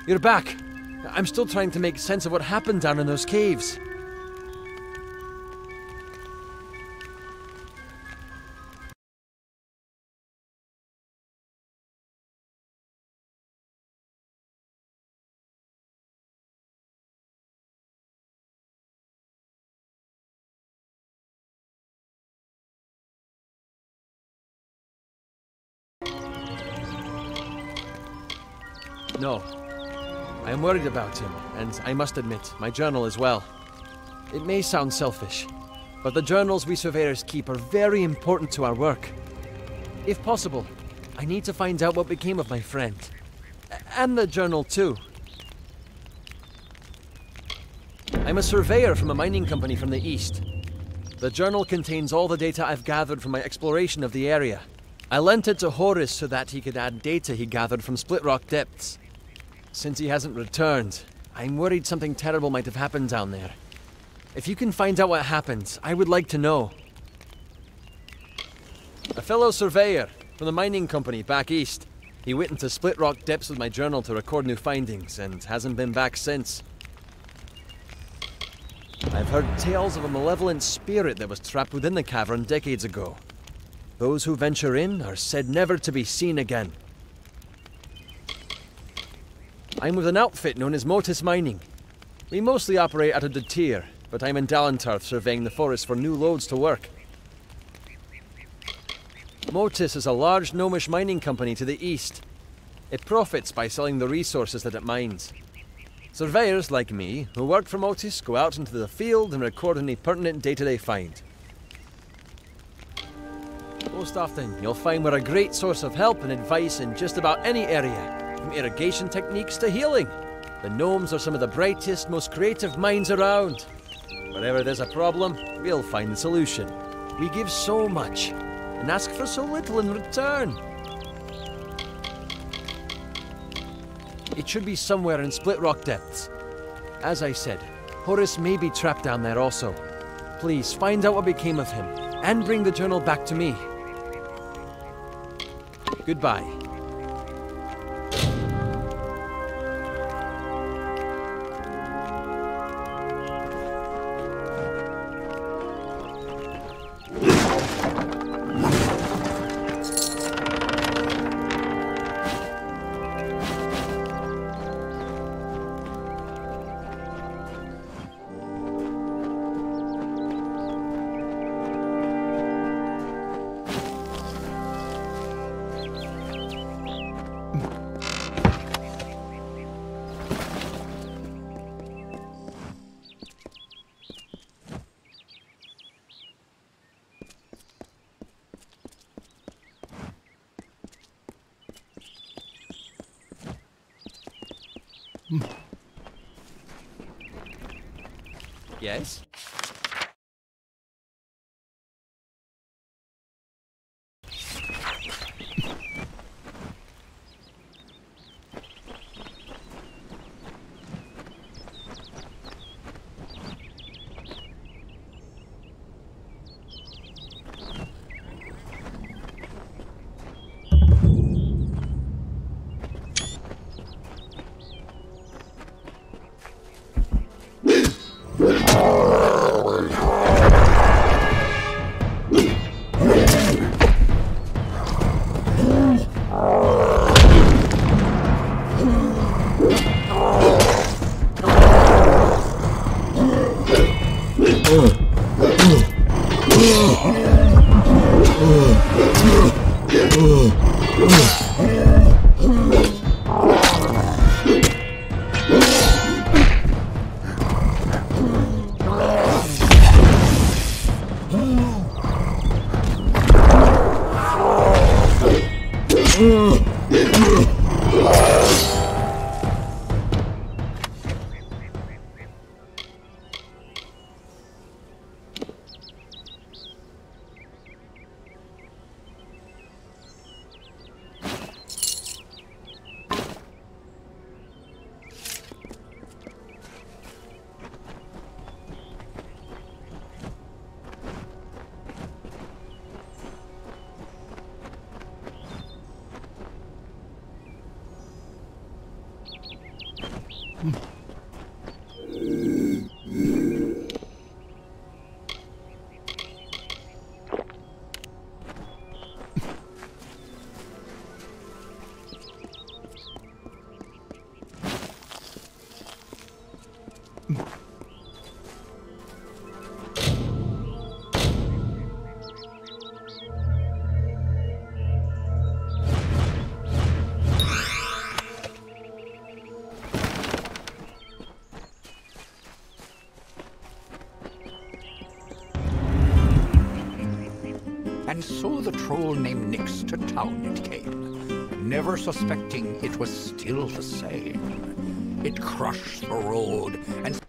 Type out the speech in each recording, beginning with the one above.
You're back. I'm still trying to make sense of what happened down in those caves. No. I am worried about him, and I must admit, my journal as well. It may sound selfish, but the journals we surveyors keep are very important to our work. If possible, I need to find out what became of my friend. And the journal too. I'm a surveyor from a mining company from the east. The journal contains all the data I've gathered from my exploration of the area. I lent it to Horace so that he could add data he gathered from Split Rock depths. Since he hasn't returned, I'm worried something terrible might have happened down there. If you can find out what happened, I would like to know. A fellow surveyor from the mining company back east. He went into Split Rock depths with my journal to record new findings and hasn't been back since. I've heard tales of a malevolent spirit that was trapped within the cavern decades ago. Those who venture in are said never to be seen again. I'm with an outfit known as Motus Mining. We mostly operate out of the tier, but I'm in Dalentarth surveying the forest for new loads to work. Motus is a large gnomish mining company to the east. It profits by selling the resources that it mines. Surveyors like me, who work for Motus, go out into the field and record any pertinent data they find. Most often, you'll find we're a great source of help and advice in just about any area. From irrigation techniques to healing. The gnomes are some of the brightest, most creative minds around. Wherever there's a problem, we'll find the solution. We give so much, and ask for so little in return. It should be somewhere in Split Rock depths. As I said, Horace may be trapped down there also. Please, find out what became of him, and bring the journal back to me. Goodbye. Yes? And so the troll named Nyx to town it came, never suspecting it was still the same. It crushed the road and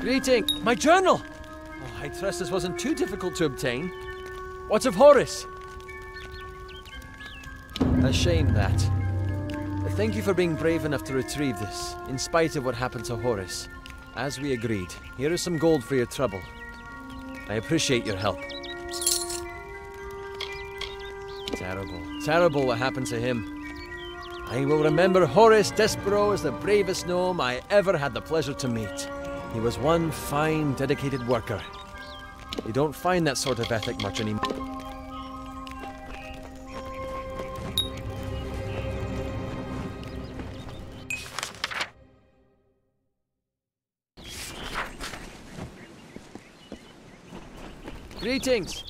Greeting! My journal! Oh, I trust this wasn't too difficult to obtain. What of Horace? A shame that. Thank you for being brave enough to retrieve this, in spite of what happened to Horace. As we agreed, here is some gold for your trouble. I appreciate your help. Terrible, terrible what happened to him. I will remember Horace Despero as the bravest gnome I ever had the pleasure to meet. He was one fine, dedicated worker. You don't find that sort of ethic much anymore. Greetings!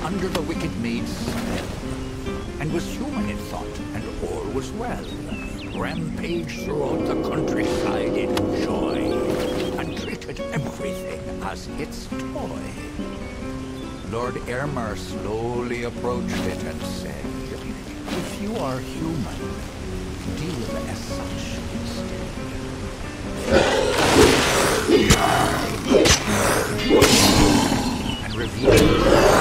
Under the wicked maid's spell, and was human in thought, and all was well. Rampaged throughout the countryside in joy, and treated everything as its toy. Lord Aylmer slowly approached it and said, "If you are human, deal as such instead." And revealed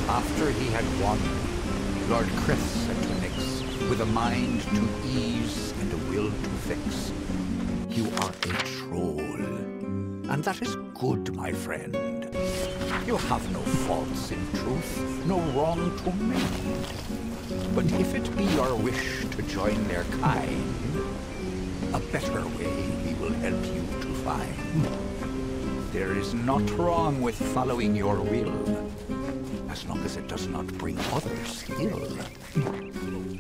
After he had won, Lord Chris said to Nix, with a mind to ease and a will to fix, "You are a troll, and that is good, my friend. You have no faults in truth, no wrong to mend. But if it be your wish to join their kind, a better way we will help you to find. There is naught wrong with following your will, as long as it does not bring others ill."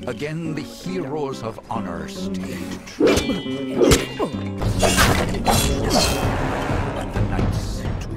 Again the heroes of honor stayed true, and the knights to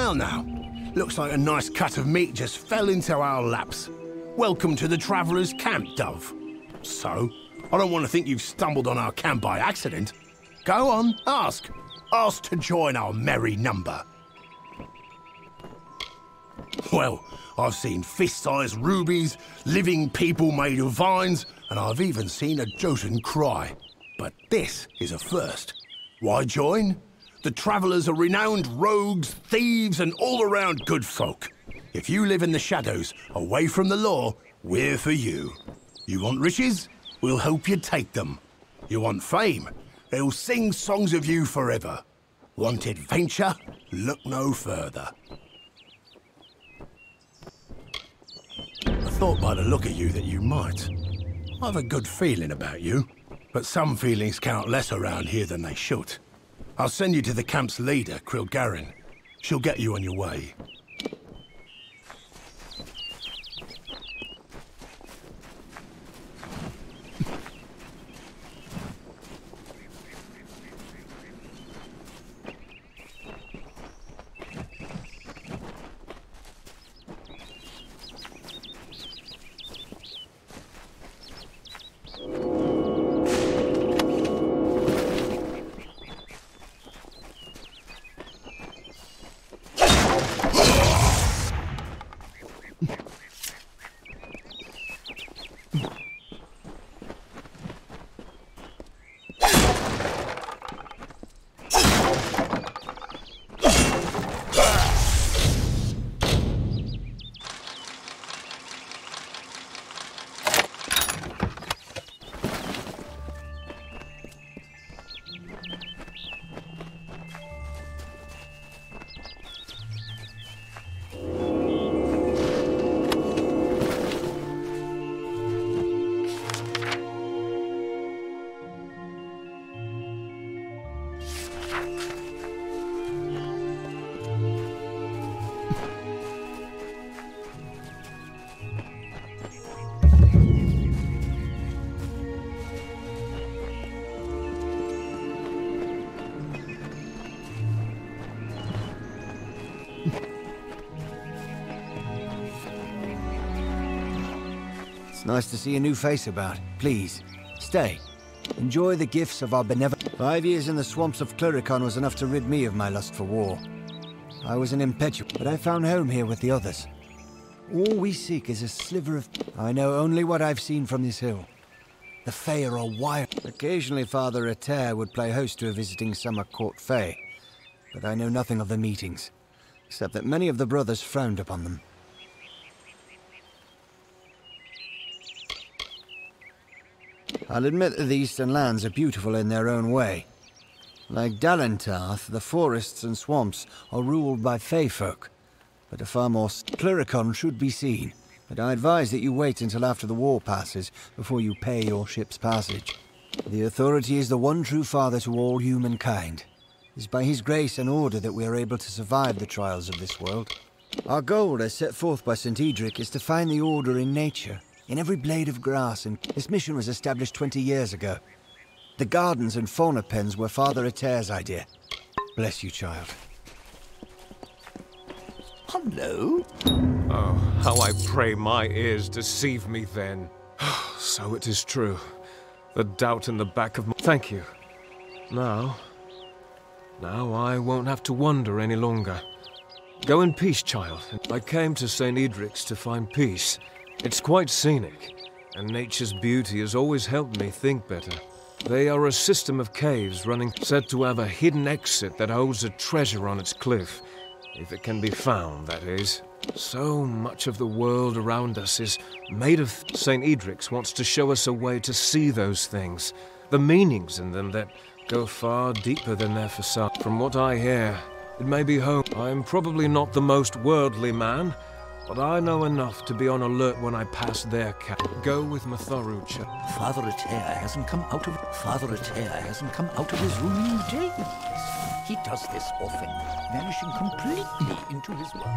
Well now, looks like a nice cut of meat just fell into our laps. Welcome to the Traveller's Camp, Dove. So, I don't want to think you've stumbled on our camp by accident. Go on, ask. Ask to join our merry number. Well, I've seen fist-sized rubies, living people made of vines, and I've even seen a Jotun cry. But this is a first. Why join? The Travellers are renowned rogues, thieves, and all-around good folk. If you live in the shadows, away from the law, we're for you. You want riches? We'll help you take them. You want fame? They'll sing songs of you forever. Want adventure? Look no further. I thought by the look of you that you might. I've a good feeling about you, but some feelings count less around here than they should. I'll send you to the camp's leader, Krilgarin. She'll get you on your way. It's nice to see a new face about. Please, stay. Enjoy the gifts of our benevolent... 5 years in the swamps of Cluricon was enough to rid me of my lust for war. I was an impetuous, but I found home here with the others. All we seek is a sliver of... I know only what I've seen from this hill. The Fae are a wild... Occasionally Father Ater would play host to a visiting summer court Fae, but I know nothing of the meetings, except that many of the brothers frowned upon them. I'll admit that the Eastern lands are beautiful in their own way. Like Dalentarth, the forests and swamps are ruled by Fae folk, but a far more... Cluricon should be seen, but I advise that you wait until after the war passes before you pay your ship's passage. The Authority is the one true father to all humankind. It is by his grace and order that we are able to survive the trials of this world. Our goal, as set forth by St. Edric, is to find the order in nature, in every blade of grass, and this mission was established 20 years ago. The gardens and fauna pens were Father Ater's idea. Bless you, child. Hello? Oh, how I pray my ears deceive me then. So it is true. The doubt in the back of my... Thank you. Now I won't have to wonder any longer. Go in peace, child. I came to St. Edric's to find peace. It's quite scenic, and nature's beauty has always helped me think better. They are a system of caves running, said to have a hidden exit that holds a treasure on its cliff. If it can be found, that is. So much of the world around us is made of... St. Edric's wants to show us a way to see those things, the meanings in them that go far deeper than their facade. From what I hear, it may be home. I'm probably not the most worldly man, but I know enough to be on alert when I pass their camp. Go with Matharucha. Father Ater hasn't come out of... Father Ater hasn't come out of his room in days. He does this often, vanishing completely into his world.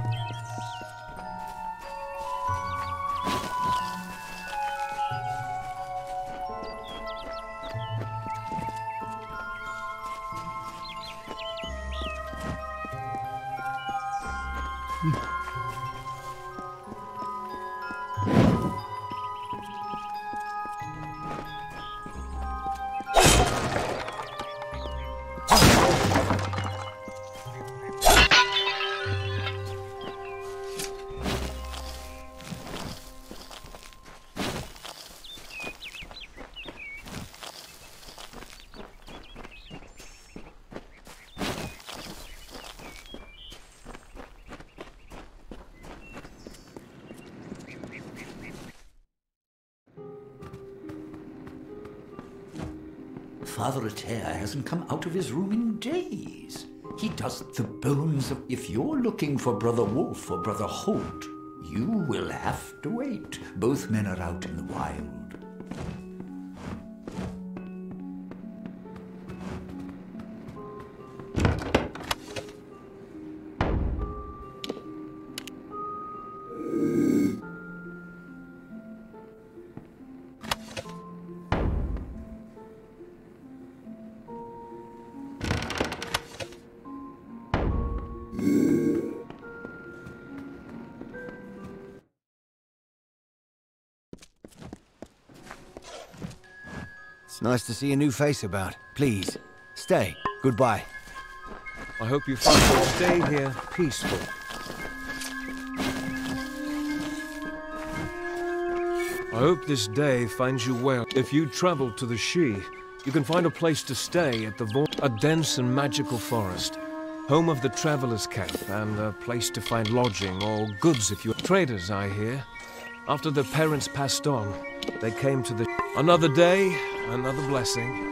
Father Ater hasn't come out of his room in days. He does the bones of... If you're looking for Brother Wolf or Brother Holt, you will have to wait. Both men are out in the wild. It's nice to see a new face about. Please, stay. Goodbye. I hope you find your stay here peaceful. I hope this day finds you well. If you travel to the Shi, you can find a place to stay at a dense and magical forest, home of the travelers' camp, and a place to find lodging or goods if you're traders, I hear. After their parents passed on, they came to the... Another day, another blessing.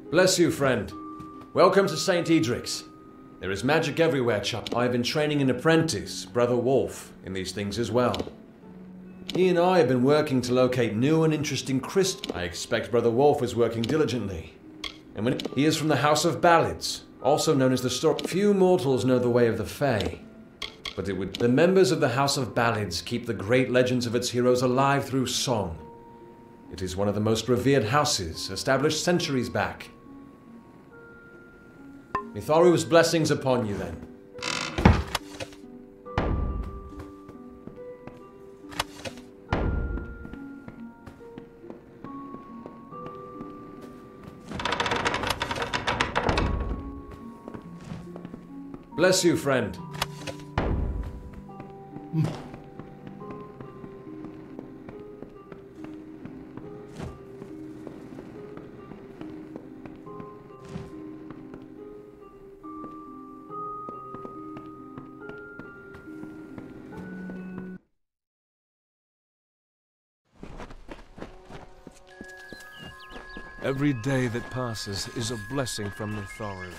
Bless you, friend. Welcome to St. Edric's. There is magic everywhere, chap. I've been training an apprentice, Brother Wolf, in these things as well. He and I have been working to locate new and interesting crystals. I expect Brother Wolf is working diligently. And when he is from the House of Ballads, also known as the Storm. Few mortals know the way of the Fae. But it would. The members of the House of Ballads keep the great legends of its heroes alive through song. It is one of the most revered houses, established centuries back. Mitharu's blessings upon you, then. Bless you, friend. Every day that passes is a blessing from Mitharu.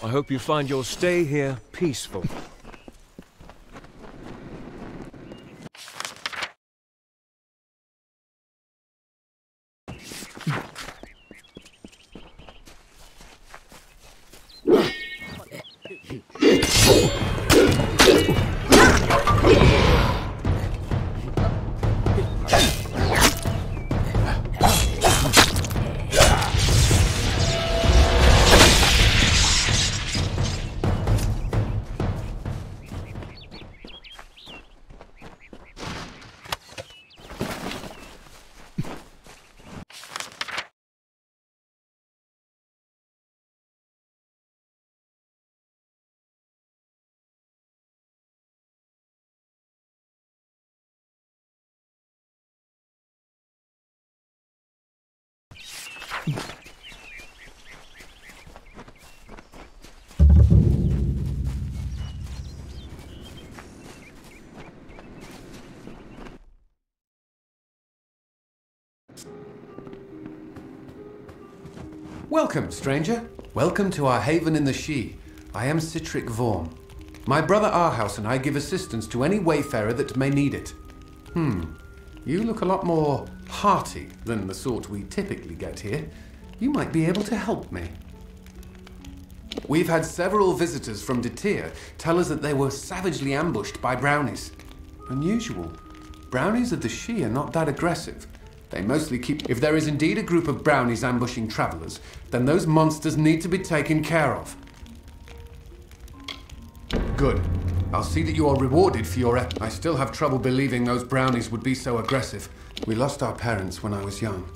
I hope you find your stay here peaceful. Welcome, stranger. Welcome to our haven in the She. I am Citric Vorm. My brother Arhaus and I give assistance to any wayfarer that may need it. You look a lot more hearty than the sort we typically get here. You might be able to help me. We've had several visitors from Detir tell us that they were savagely ambushed by brownies. Unusual. Brownies of the She are not that aggressive. They mostly keep... If there is indeed a group of brownies ambushing travelers, then those monsters need to be taken care of. Good. I'll see that you are rewarded for your effort. I still have trouble believing those brownies would be so aggressive. We lost our parents when I was young.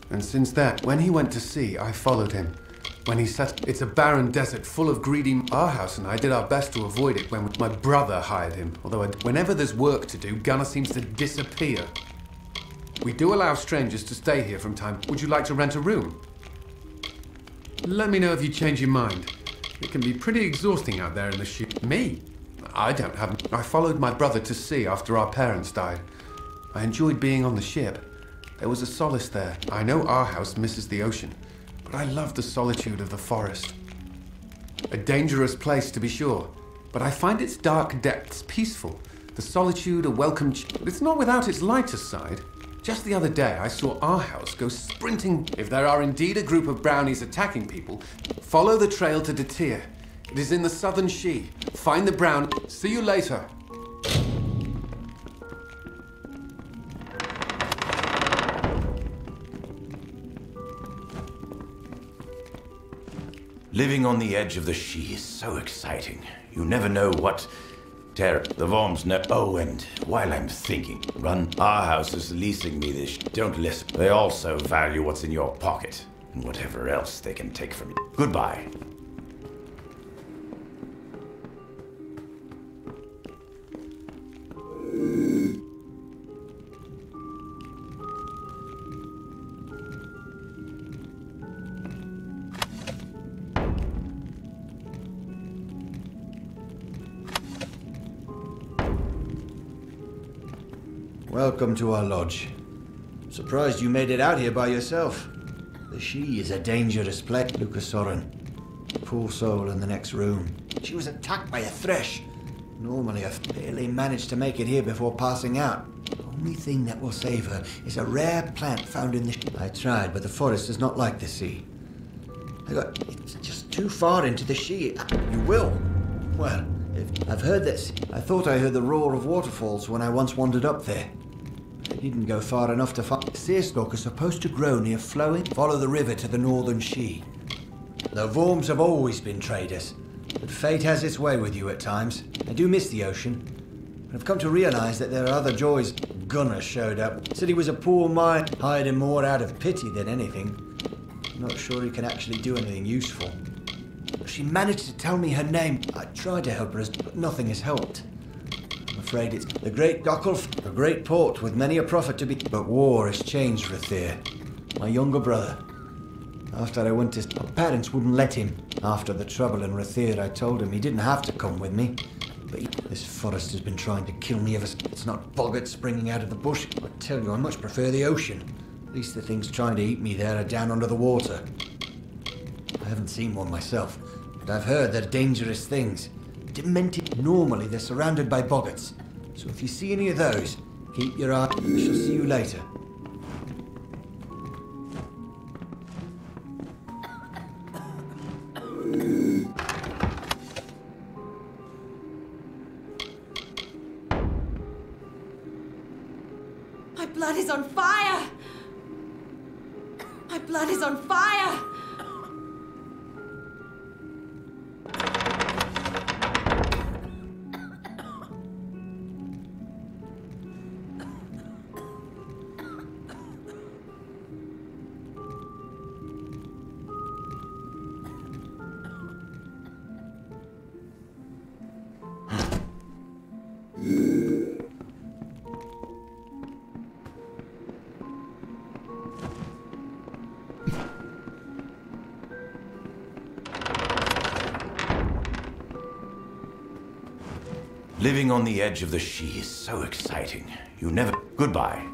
And since then, when he went to sea, I followed him. When he set... It's a barren desert full of greedy... Arhaus and I did our best to avoid it when my brother hired him. Although whenever there's work to do, Gunnar seems to disappear. We do allow strangers to stay here from time. Would you like to rent a room? Let me know if you change your mind. It can be pretty exhausting out there in the ship. Me? I don't have... I followed my brother to sea after our parents died. I enjoyed being on the ship. There was a solace there. I know Arhaus misses the ocean, but I love the solitude of the forest. A dangerous place, to be sure, but I find its dark depths peaceful. The solitude a welcome... It's not without its lighter side. Just the other day, I saw our house go sprinting. If there are indeed a group of brownies attacking people, follow the trail to Detir. It is in the southern Shi. Find the brown. See you later. Living on the edge of the Shi is so exciting. You never know what terror the Worms know. Oh, and while I'm thinking, our house is leasing me this. Don't listen. They also value what's in your pocket and whatever else they can take from you. Goodbye. Welcome to our lodge. Surprised you made it out here by yourself. The Shi is a dangerous place. Lucas Soren. Poor soul in the next room. She was attacked by a thresh. Normally I've barely managed to make it here before passing out. The only thing that will save her is a rare plant found in the... I tried, but the forest is not like the sea. It's just too far into the Shi. You will? Well, I've heard this. I thought I heard the roar of waterfalls when I once wandered up there. I didn't go far enough to find... Seerstalk is supposed to grow near flowing. Follow the river to the northern Shi. The Worms have always been traders, but fate has its way with you at times. I do miss the ocean, but I've come to realize that there are other joys. Gunnar showed up. Said he was a poor mine. Hired him more out of pity than anything. I'm not sure he can actually do anything useful. She managed to tell me her name. I tried to help her, but nothing has helped. I'm afraid it's the great Gokkulf, a great port with many a prophet to be. But war has changed Rathir, my younger brother. After I went to... My parents wouldn't let him. After the trouble in Rathir, I told him he didn't have to come with me. But this forest has been trying to kill me ever since. It's not boggarts springing out of the bush. I tell you, I much prefer the ocean. At least the things trying to eat me there are down under the water. I haven't seen one myself, but I've heard they're dangerous things. Demented. Normally, they're surrounded by boggarts. So if you see any of those, keep your eye. I shall see you later. My blood is on fire! My blood is on fire! Living on the edge of the Shi is so exciting. You never... Goodbye.